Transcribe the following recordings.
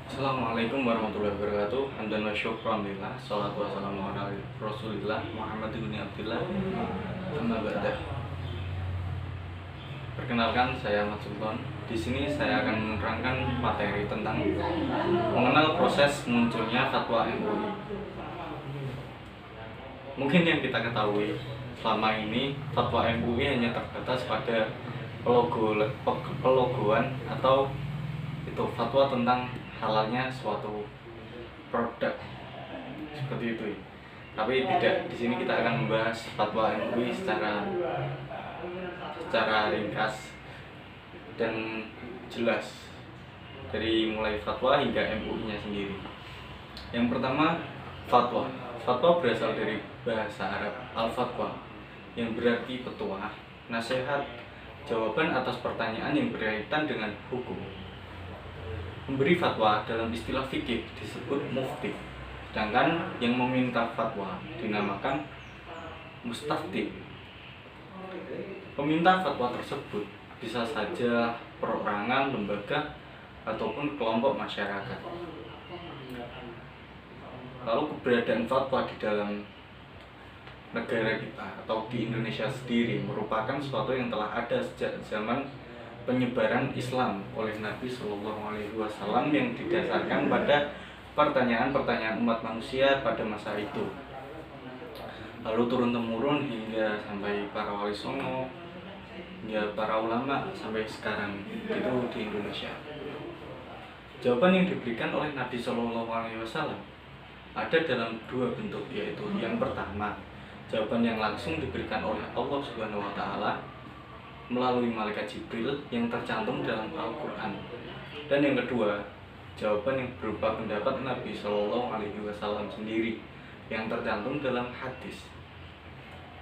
Assalamualaikum warahmatullahi wabarakatuh. Hamdan wa syukran lillah. Shalatu wassalamu ala Rasulillah Muhammad bin Abdillah. Amma ba'da. Perkenalkan, saya Ahmad Sultan. Di sini saya akan menerangkan materi tentang mengenal proses munculnya fatwa MUI. Mungkin yang kita ketahui selama ini fatwa MUI hanya terbatas pada pelogoan atau itu fatwa tentang halalnya suatu produk seperti itu. Tapi tidak, di sini kita akan membahas fatwa MUI secara ringkas dan jelas dari mulai fatwa hingga MUI-nya sendiri. Yang pertama, fatwa. Fatwa berasal dari bahasa Arab al-fatwa yang berarti petuah, nasihat, jawaban atas pertanyaan yang berkaitan dengan hukum. Memberi fatwa dalam istilah fikih disebut mufti, sedangkan yang meminta fatwa dinamakan mustafti. Peminta fatwa tersebut bisa saja perorangan, lembaga, ataupun kelompok masyarakat. Lalu keberadaan fatwa di dalam negara kita atau di Indonesia sendiri merupakan sesuatu yang telah ada sejak zaman penyebaran Islam oleh Nabi Shallallahu Alaihi Wasallam yang didasarkan pada pertanyaan-pertanyaan umat manusia pada masa itu. Lalu turun temurun hingga sampai para wali songo, hingga para ulama sampai sekarang itu di Indonesia. Jawaban yang diberikan oleh Nabi Shallallahu Alaihi Wasallam ada dalam dua bentuk, yaitu yang pertama, jawaban yang langsung diberikan oleh Allah Subhanahu Wa Taala melalui malaikat Jibril yang tercantum dalam Al-Quran, dan yang kedua, jawaban yang berupa pendapat Nabi Shallallahu Alaihi Wasallam sendiri yang tercantum dalam hadis.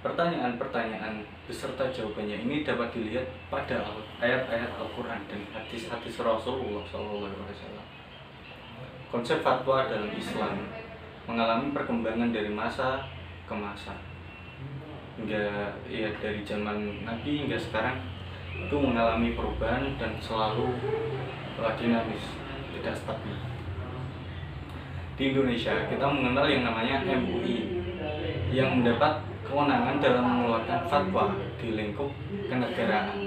Pertanyaan-pertanyaan beserta jawabannya ini dapat dilihat pada ayat-ayat Al-Quran dan hadis-hadis Rasulullah Shallallahu Alaihi Wasallam. Konsep fatwa dalam Islam mengalami perkembangan dari masa ke masa, hingga dari zaman Nabi hingga sekarang itu mengalami perubahan dan selalu dinamis, tidak stabil. Di Indonesia kita mengenal yang namanya MUI yang mendapat kewenangan dalam mengeluarkan fatwa di lingkup kenegaraan.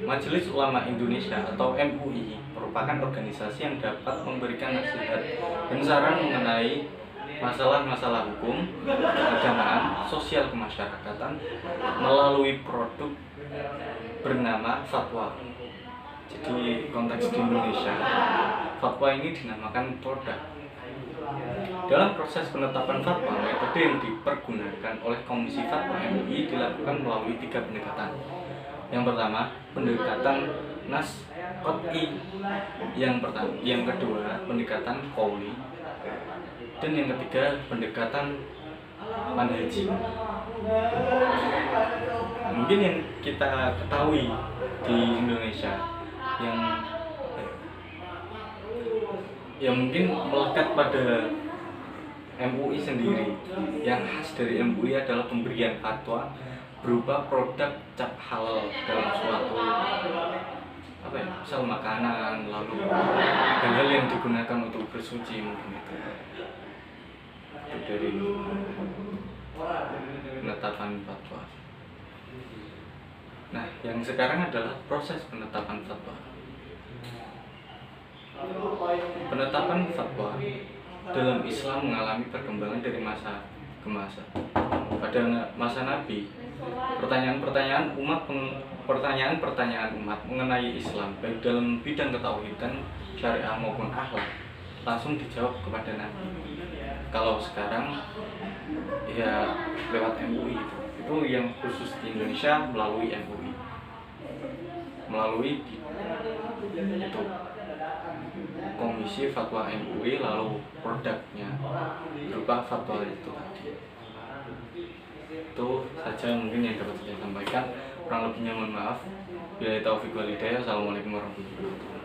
Majelis Ulama Indonesia atau MUI merupakan organisasi yang dapat memberikan nasihat dan saran mengenai masalah-masalah hukum, keagamaan, sosial kemasyarakatan melalui produk bernama fatwa. Jadi konteks di Indonesia, fatwa ini dinamakan produk. Dalam proses penetapan fatwa, metode yang dipergunakan oleh Komisi Fatwa MUI dilakukan melalui 3 pendekatan. Yang pertama, pendekatan nas qot'i. Yang kedua, pendekatan qauli. Dan yang ketiga, pendekatan manhaji. Mungkin yang kita ketahui di Indonesia yang mungkin melekat pada MUI sendiri, yang khas dari MUI adalah pemberian fatwa berupa produk cap halal dalam suatu misal makanan, lalu hal-hal yang digunakan untuk bersuci, mungkin itu dari penetapan fatwa. Nah, yang sekarang adalah proses penetapan fatwa. Penetapan fatwa dalam Islam mengalami perkembangan dari masa ke masa. Pada masa Nabi, pertanyaan-pertanyaan umat mengenai Islam, baik dalam bidang ketauhidan, syariah maupun akhlak, langsung dijawab kepada Nabi. Kalau sekarang ya lewat MUI, itu yang khusus di Indonesia melalui MUI, melalui itu Komisi Fatwa MUI, lalu produknya berupa fatwa itu tadi. Itu saja mungkin yang dapat saya sampaikan. Kurang lebihnya mohon maaf. Billahi taufiq wal hidayah. Assalamualaikum warahmatullahi wabarakatuh.